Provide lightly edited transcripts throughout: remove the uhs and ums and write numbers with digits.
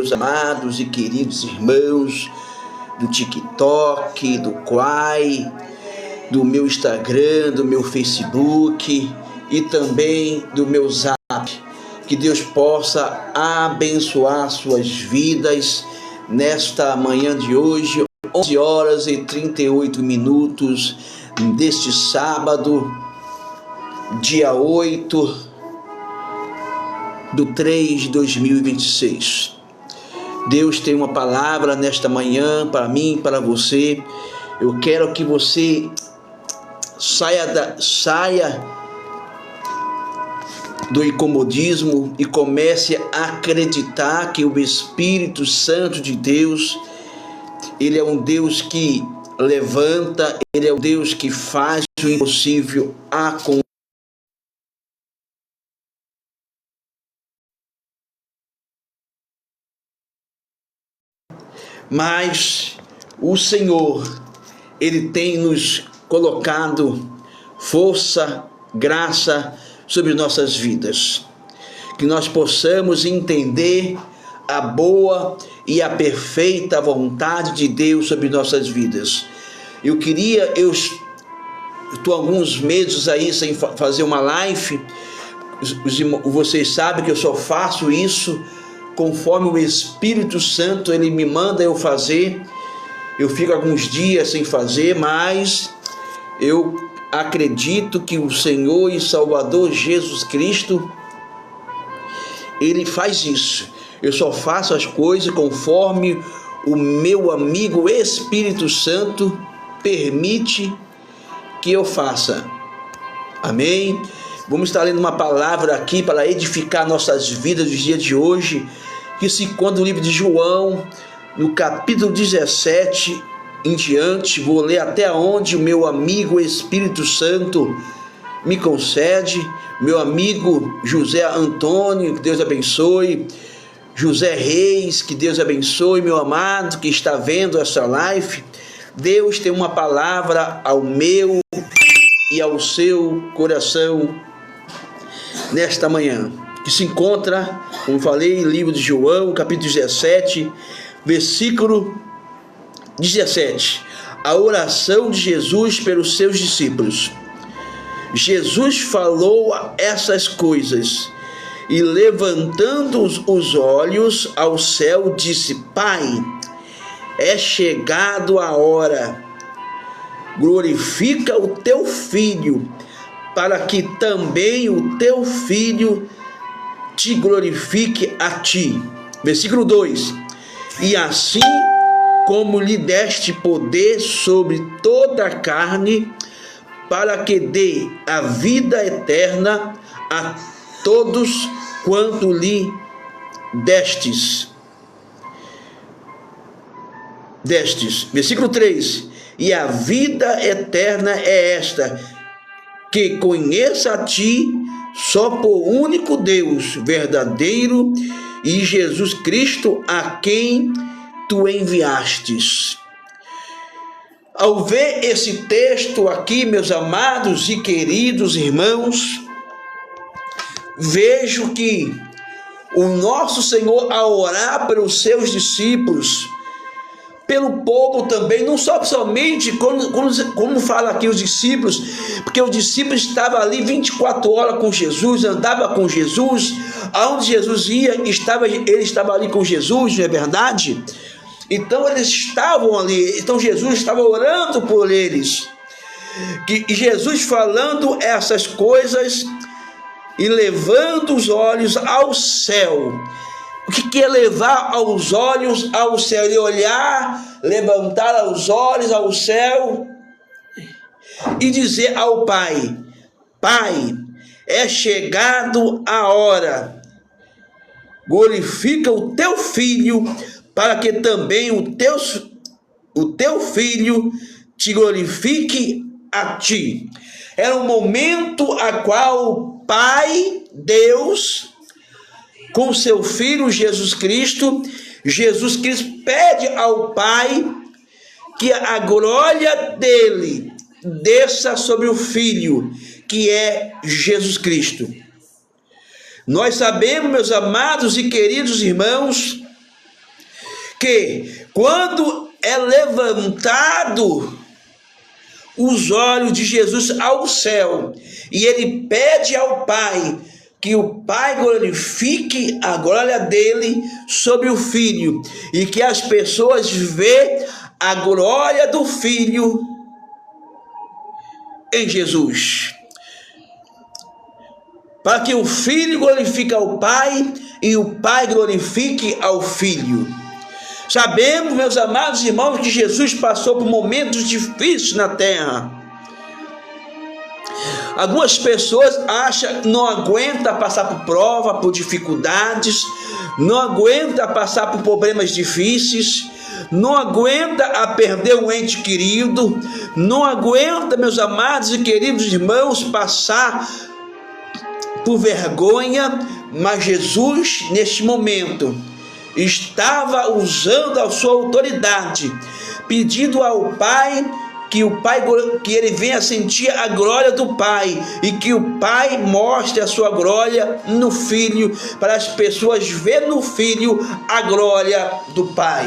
meus amados e queridos irmãos do TikTok, do Quai, do meu Instagram, do meu Facebook e também do meu Zap. Que Deus possa abençoar suas vidas nesta manhã de hoje, 11 horas e 38 minutos deste sábado, dia 8/3/2026. Deus tem uma palavra nesta manhã para mim, para você. Eu quero que você saia do incomodismo e comece a acreditar que o Espírito Santo de Deus, Ele é um Deus que levanta, Ele é um Deus que faz o impossível acontecer. Mas o Senhor, Ele tem nos colocado força, graça sobre nossas vidas. Que nós possamos entender a boa e a perfeita vontade de Deus sobre nossas vidas. Eu estou alguns meses aí sem fazer uma live. Vocês sabem que eu só faço isso conforme o Espírito Santo Ele me manda eu fazer. Eu fico alguns dias sem fazer, mas eu acredito que o Senhor e Salvador Jesus Cristo, Ele faz isso. Eu só faço as coisas conforme o meu amigo Espírito Santo permite que eu faça. Amém? Vamos estar lendo uma palavra aqui para edificar nossas vidas dos dias de hoje, que se encontra no livro de João, no capítulo 17 em diante. Vou ler até onde o meu amigo Espírito Santo me concede. Meu amigo José Antônio, que Deus abençoe. José Reis, que Deus abençoe. Meu amado que está vendo essa live, Deus tem uma palavra ao meu e ao seu coração nesta manhã, que se encontra, como falei, no livro de João, capítulo 17, versículo 17. A oração de Jesus pelos seus discípulos. Jesus falou essas coisas e, levantando os olhos ao céu, disse: Pai, é chegado a hora. Glorifica o teu Filho, para que também o teu Filho te glorifique a ti. Versículo 2. E assim como lhe deste poder sobre toda a carne, para que dê a vida eterna a todos quanto lhe destes. Versículo 3. E a vida eterna é esta, que conheça a ti, só por único Deus verdadeiro, e Jesus Cristo, a quem tu enviastes. Ao ver esse texto aqui, meus amados e queridos irmãos, vejo que o nosso Senhor, ao orar pelos seus discípulos, pelo povo também, não somente como fala aqui os discípulos, porque os discípulos estavam ali 24 horas com Jesus, andava com Jesus, aonde Jesus ia, ele estava ali com Jesus, não é verdade? Então eles estavam ali, então Jesus estava orando por eles, e Jesus falando essas coisas e levando os olhos ao céu. O que é levar os olhos ao céu? Ele olhar, levantar os olhos ao céu e dizer ao Pai: Pai, é chegado a hora. Glorifica o teu Filho, para que também o teu Filho te glorifique a ti. Era um momento a qual o Pai, Deus, com seu Filho Jesus Cristo pede ao Pai que a glória dele desça sobre o Filho, que é Jesus Cristo. Nós sabemos, meus amados e queridos irmãos, que quando é levantado os olhos de Jesus ao céu, e ele pede ao Pai que o Pai glorifique a glória dele sobre o Filho, e que as pessoas vejam a glória do Filho em Jesus. Para que o Filho glorifique ao Pai e o Pai glorifique ao Filho. Sabemos, meus amados irmãos, que Jesus passou por momentos difíceis na terra. Algumas pessoas acham que não aguenta passar por prova, por dificuldades, não aguenta passar por problemas difíceis, não aguenta a perder um ente querido, não aguenta, meus amados e queridos irmãos, passar por vergonha, mas Jesus, neste momento, estava usando a sua autoridade, pedindo ao Pai que ele venha sentir a glória do Pai, e que o Pai mostre a sua glória no Filho, para as pessoas verem no Filho a glória do Pai.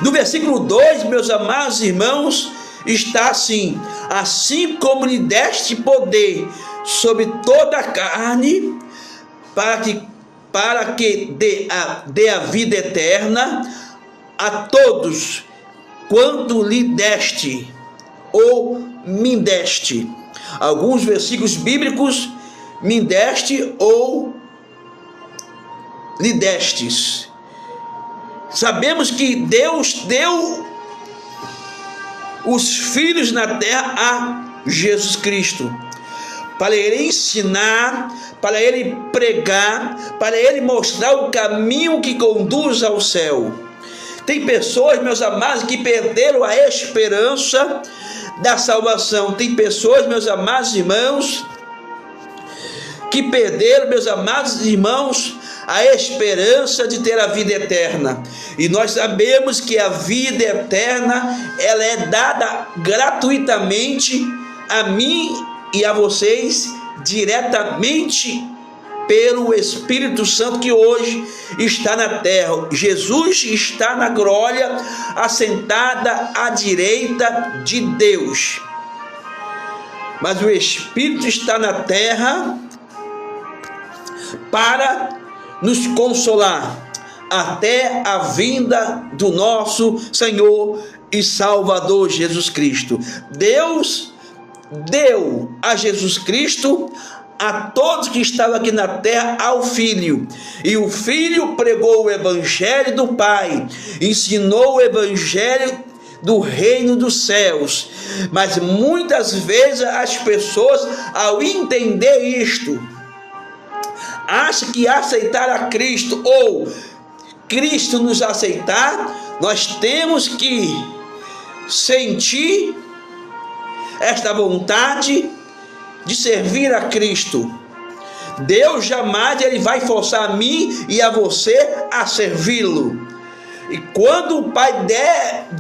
No versículo 2, meus amados irmãos, está assim: assim como lhe deste poder sobre toda a carne, para que dê a vida eterna a todos quanto lhe deste ou me deste. Alguns versículos bíblicos, me deste ou lhe destes. Sabemos que Deus deu os filhos na terra a Jesus Cristo, para ele ensinar, para ele pregar, para ele mostrar o caminho que conduz ao céu. Tem pessoas, meus amados, que perderam a esperança da salvação. Tem pessoas, meus amados irmãos, que perderam, meus amados irmãos, a esperança de ter a vida eterna. E nós sabemos que a vida eterna, ela é dada gratuitamente a mim e a vocês, diretamente pelo Espírito Santo que hoje está na terra. Jesus está na glória, assentada à direita de Deus. Mas o Espírito está na terra para nos consolar até a vinda do nosso Senhor e Salvador Jesus Cristo. Deus deu a Jesus Cristo a todos que estavam aqui na terra ao Filho, e o Filho pregou o Evangelho do Pai, ensinou o Evangelho do reino dos céus. Mas muitas vezes as pessoas, ao entender isto, acham que aceitar a Cristo, ou Cristo nos aceitar, nós temos que sentir esta vontade de servir a Cristo. Deus jamais ele vai forçar a mim e a você a servi-lo. E quando o Pai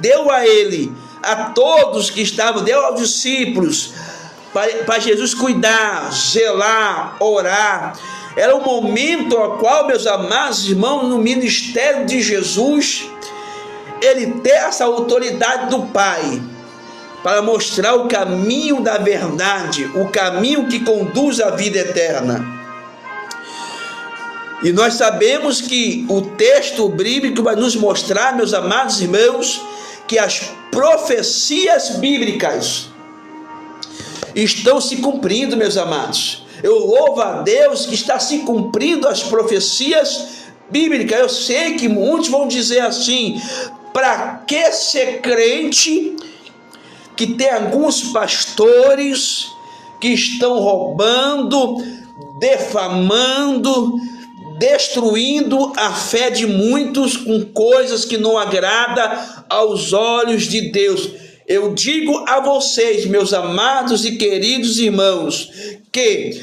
deu a ele, a todos que estavam, deu aos discípulos, para Jesus cuidar, zelar, orar, era o momento ao qual, meus amados irmãos, no ministério de Jesus, ele tem essa autoridade do Pai, para mostrar o caminho da verdade, o caminho que conduz à vida eterna. E nós sabemos que o texto bíblico vai nos mostrar, meus amados irmãos, que as profecias bíblicas estão se cumprindo, meus amados. Eu louvo a Deus que está se cumprindo as profecias bíblicas. Eu sei que muitos vão dizer assim: para que ser crente, que tem alguns pastores que estão roubando, defamando, destruindo a fé de muitos com coisas que não agradam aos olhos de Deus. Eu digo a vocês, meus amados e queridos irmãos, que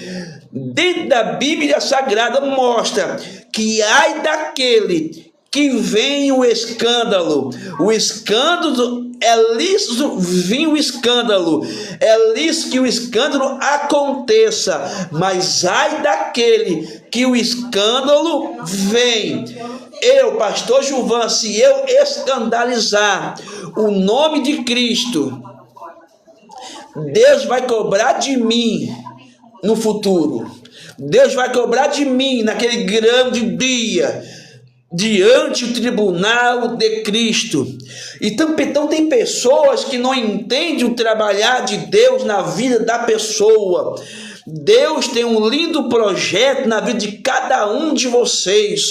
dentro da Bíblia Sagrada mostra que ai daquele que vem o escândalo. O escândalo é lícito vir o escândalo. É lícito que o escândalo aconteça. Mas ai daquele que o escândalo vem. Eu, pastor Gilvan, se eu escandalizar o nome de Cristo, Deus vai cobrar de mim no futuro. Deus vai cobrar de mim naquele grande dia, diante do tribunal de Cristo. Então tem pessoas que não entendem o trabalhar de Deus na vida da pessoa. Deus tem um lindo projeto na vida de cada um de vocês.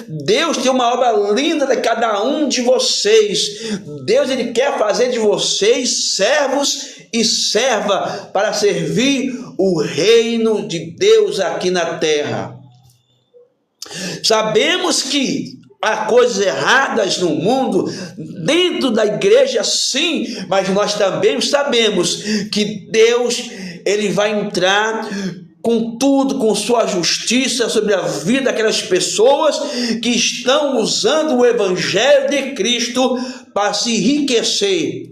Deus tem uma obra linda de cada um de vocês. Deus, ele quer fazer de vocês servos e serva para servir o reino de Deus aqui na terra. Sabemos que há coisas erradas no mundo, dentro da igreja sim, mas nós também sabemos que Deus, ele vai entrar com tudo, com sua justiça sobre a vida daquelas pessoas que estão usando o evangelho de Cristo para se enriquecer.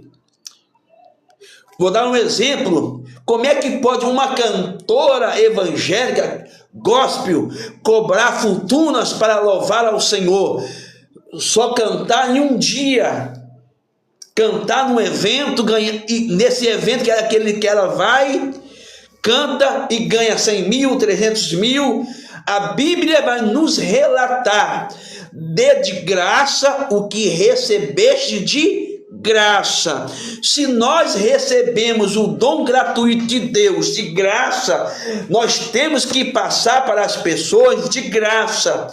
Vou dar um exemplo. Como é que pode uma cantora evangélica gospel cobrar fortunas para louvar ao Senhor? Só cantar em um dia, cantar num evento, ganha, e nesse evento que é aquele que ela vai, canta e ganha 100 mil, 300 mil. A Bíblia vai nos relatar: dê de graça o que recebeste de graça. Se nós recebemos o dom gratuito de Deus de graça, nós temos que passar para as pessoas de graça.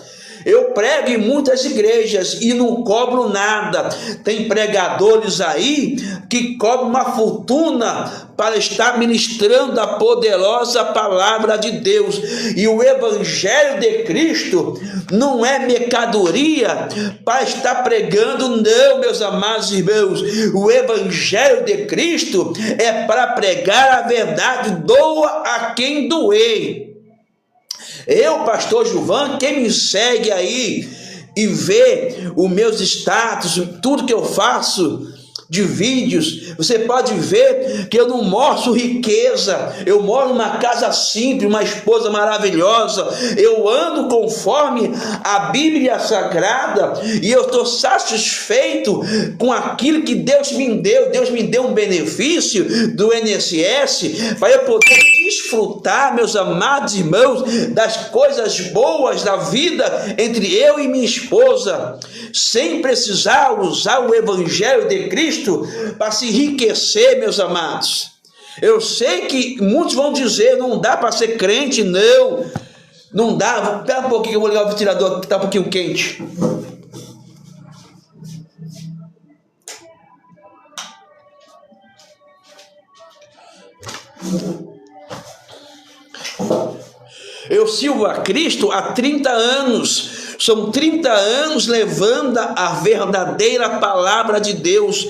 Eu prego em muitas igrejas e não cobro nada. Tem pregadores aí que cobram uma fortuna para estar ministrando a poderosa palavra de Deus. E o evangelho de Cristo não é mercadoria para estar pregando, não, meus amados irmãos. O evangelho de Cristo é para pregar a verdade, doa a quem doer. Eu, pastor Gilvan, quem me segue aí e vê os meus status, tudo que eu faço de vídeos, você pode ver que eu não mostro riqueza. Eu moro numa casa simples, uma esposa maravilhosa. Eu ando conforme a Bíblia Sagrada e eu estou satisfeito com aquilo que Deus me deu. Deus me deu um benefício do INSS para eu poder desfrutar, meus amados irmãos, das coisas boas da vida entre eu e minha esposa, sem precisar usar o evangelho de Cristo para se enriquecer, meus amados. Eu sei que muitos vão dizer: não dá para ser crente, não dá. Espera um pouquinho que eu vou ligar o ventilador, que está um pouquinho quente. Eu sirvo a Cristo há 30 anos. São 30 anos levando a verdadeira palavra de Deus.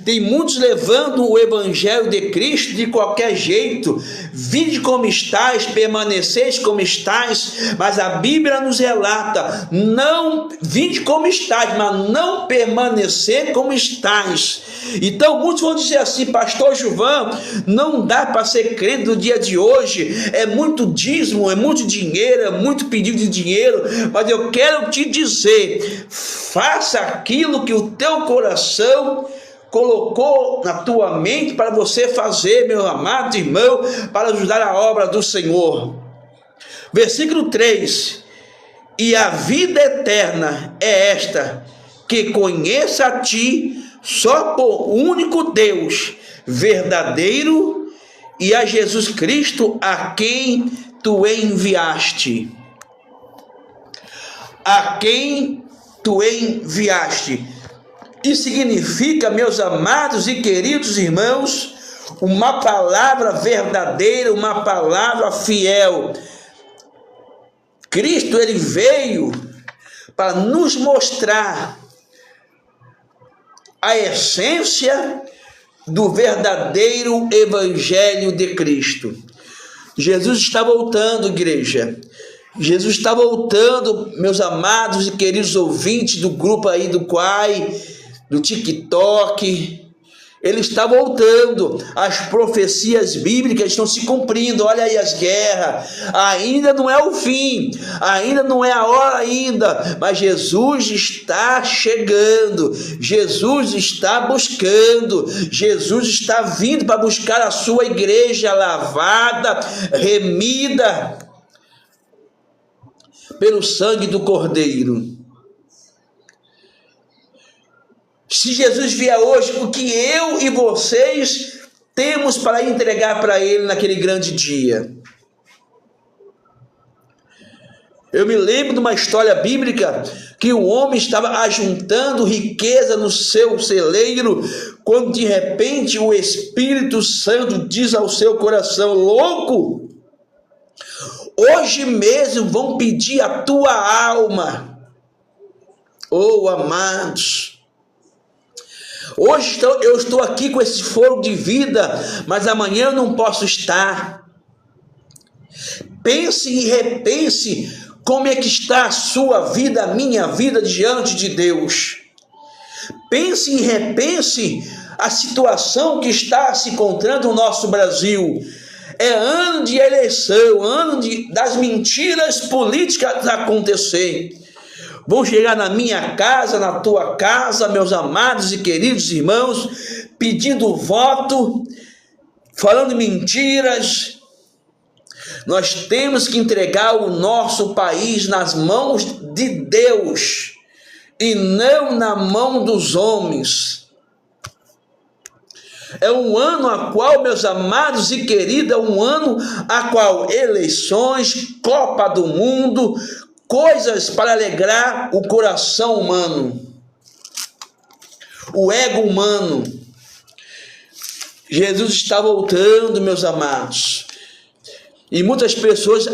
Tem muitos levando o evangelho de Cristo de qualquer jeito. Vinde como estáis, permaneceis como estáis. Mas a Bíblia nos relata: não vinde como estáis, mas não permanecer como estáis. Então muitos vão dizer assim: pastor Gilvan, não dá para ser crente no dia de hoje. É muito dízimo, é muito dinheiro, é muito pedido de dinheiro. Mas eu quero te dizer: faça aquilo que o teu coração colocou na tua mente para você fazer, meu amado irmão, para ajudar a obra do Senhor. Versículo 3: e a vida eterna é esta, que conheça a ti, só por único Deus verdadeiro, e a Jesus Cristo, a quem tu enviaste. A quem tu enviaste. Que significa, meus amados e queridos irmãos, uma palavra verdadeira, uma palavra fiel. Cristo, ele veio para nos mostrar a essência do verdadeiro evangelho de Cristo. Jesus está voltando, igreja. Jesus está voltando, meus amados e queridos ouvintes do grupo aí do Quai, do TikTok. Ele está voltando, as profecias bíblicas estão se cumprindo. Olha aí as guerras, ainda não é o fim, ainda não é a hora ainda, mas Jesus está chegando, Jesus está buscando, Jesus está vindo para buscar a sua igreja lavada, remida pelo sangue do Cordeiro. Se Jesus vier hoje, o que eu e vocês temos para entregar para Ele naquele grande dia? Eu me lembro de uma história bíblica que o homem estava ajuntando riqueza no seu celeiro, quando de repente o Espírito Santo diz ao seu coração: louco, hoje mesmo vão pedir a tua alma. Oh, amados, hoje eu estou aqui com esse fogo de vida, mas amanhã eu não posso estar. Pense e repense como é que está a sua vida, a minha vida diante de Deus. Pense e repense a situação que está se encontrando no nosso Brasil. É ano de eleição, ano das mentiras políticas acontecer. Vão chegar na minha casa, na tua casa, meus amados e queridos irmãos, pedindo voto, falando mentiras. Nós temos que entregar o nosso país nas mãos de Deus e não na mão dos homens. É um ano a qual, meus amados e queridos, é um ano a qual eleições, Copa do Mundo, coisas para alegrar o coração humano, o ego humano. Jesus está voltando, meus amados. E muitas pessoas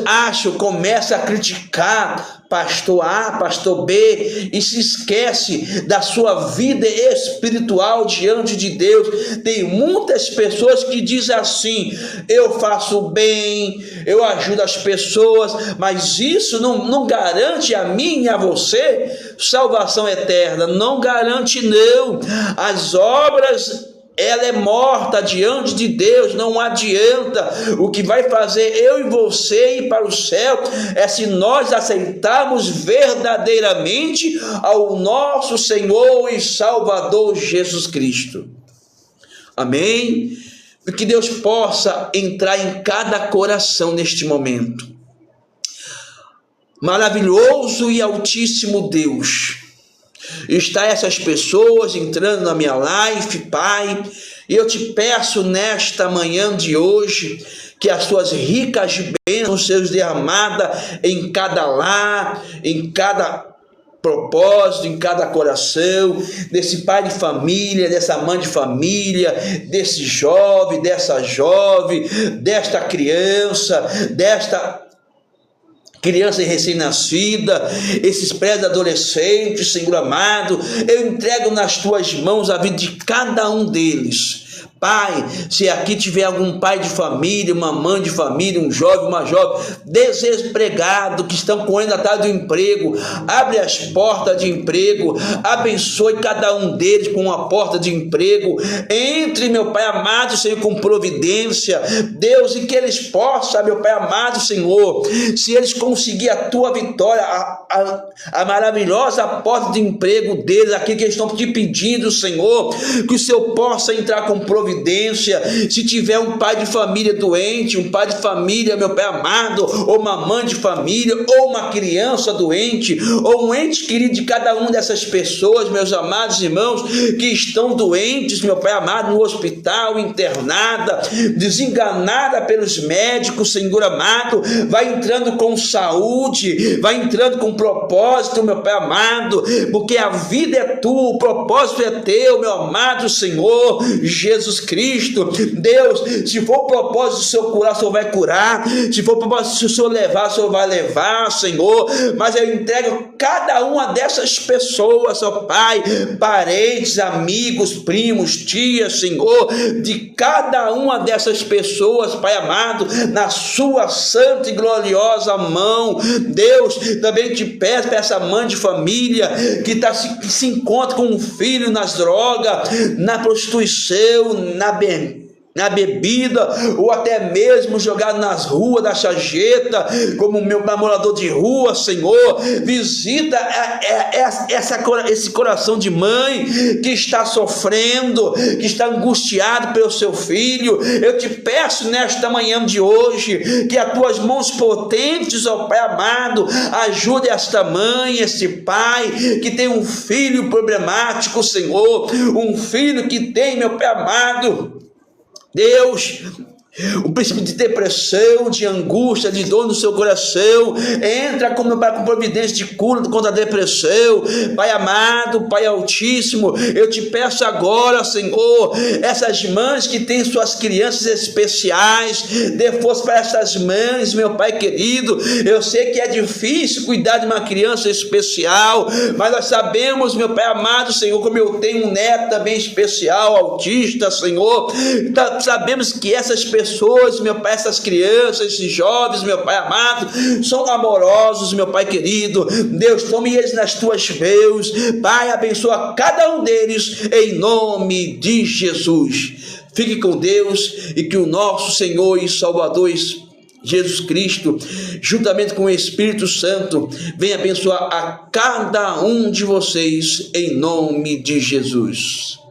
começam a criticar pastor A, pastor B, e se esquece da sua vida espiritual diante de Deus. Tem muitas pessoas que dizem assim: eu faço bem, eu ajudo as pessoas, mas isso não garante a mim e a você salvação eterna. Não garante, não. As obras, ela é morta diante de Deus, não adianta. O que vai fazer eu e você ir para o céu é se nós aceitarmos verdadeiramente ao nosso Senhor e Salvador Jesus Cristo. Amém? Que Deus possa entrar em cada coração neste momento. Maravilhoso e altíssimo Deus, está essas pessoas entrando na minha live, Pai, e eu te peço nesta manhã de hoje que as suas ricas bênçãos sejam derramadas em cada lar, em cada propósito, em cada coração, desse pai de família, dessa mãe de família, desse jovem, dessa jovem, desta criança recém-nascida, esses pré-adolescentes, Senhor amado, eu entrego nas tuas mãos a vida de cada um deles. Pai, se aqui tiver algum pai de família, uma mãe de família, um jovem, uma jovem desempregado, que estão correndo atrás do emprego, abre as portas de emprego, abençoe cada um deles com uma porta de emprego. Entre, meu Pai amado, Senhor, com providência, Deus, e que eles possam, meu Pai amado, Senhor, se eles conseguirem a tua vitória, a maravilhosa porta de emprego deles, aquilo que eles estão te pedindo, Senhor, que o Senhor possa entrar com providência. Se tiver um pai de família doente, um pai de família, meu Pai amado, ou uma mãe de família, ou uma criança doente, ou um ente querido de cada uma dessas pessoas, meus amados irmãos, que estão doentes, meu Pai amado, no hospital, internada, desenganada pelos médicos, Senhor amado, vai entrando com saúde, vai entrando com propósito, meu Pai amado, porque a vida é tua, o propósito é teu, meu amado Senhor Jesus Cristo. Deus, se for o propósito do Senhor curar, o Senhor vai curar. Se for o propósito do Senhor levar, o Senhor vai levar, Senhor. Mas eu entrego cada uma dessas pessoas, ó Pai, parentes, amigos, primos, tias, Senhor, de cada uma dessas pessoas, Pai amado, na sua santa e gloriosa mão. Deus, também te peço para essa mãe de família que se encontra com um filho nas drogas, na prostituição, na bebida, ou até mesmo jogado nas ruas da sarjeta, como meu namorador de rua, Senhor. Visita esse coração de mãe que está sofrendo, que está angustiado pelo seu filho. Eu te peço nesta manhã de hoje, que as tuas mãos potentes, ó Pai amado, ajude esta mãe, este pai, que tem um filho problemático, Senhor, um filho que tem, meu Pai amado, Deus, o princípio de depressão, de angústia, de dor no seu coração, entra com providência de cura contra a depressão. Pai amado, Pai altíssimo, eu te peço agora, Senhor, essas mães que têm suas crianças especiais, dê força para essas mães, meu Pai querido. Eu sei que é difícil cuidar de uma criança especial, mas nós sabemos, meu Pai amado, Senhor, como eu tenho um neto também especial, autista, Senhor, sabemos que essas pessoas, meu Pai, essas crianças, esses jovens, meu Pai amado, são amorosos, meu Pai querido. Deus, tome eles nas tuas mãos, Pai, abençoa cada um deles, em nome de Jesus. Fique com Deus e que o nosso Senhor e Salvador Jesus Cristo, juntamente com o Espírito Santo, venha abençoar a cada um de vocês, em nome de Jesus.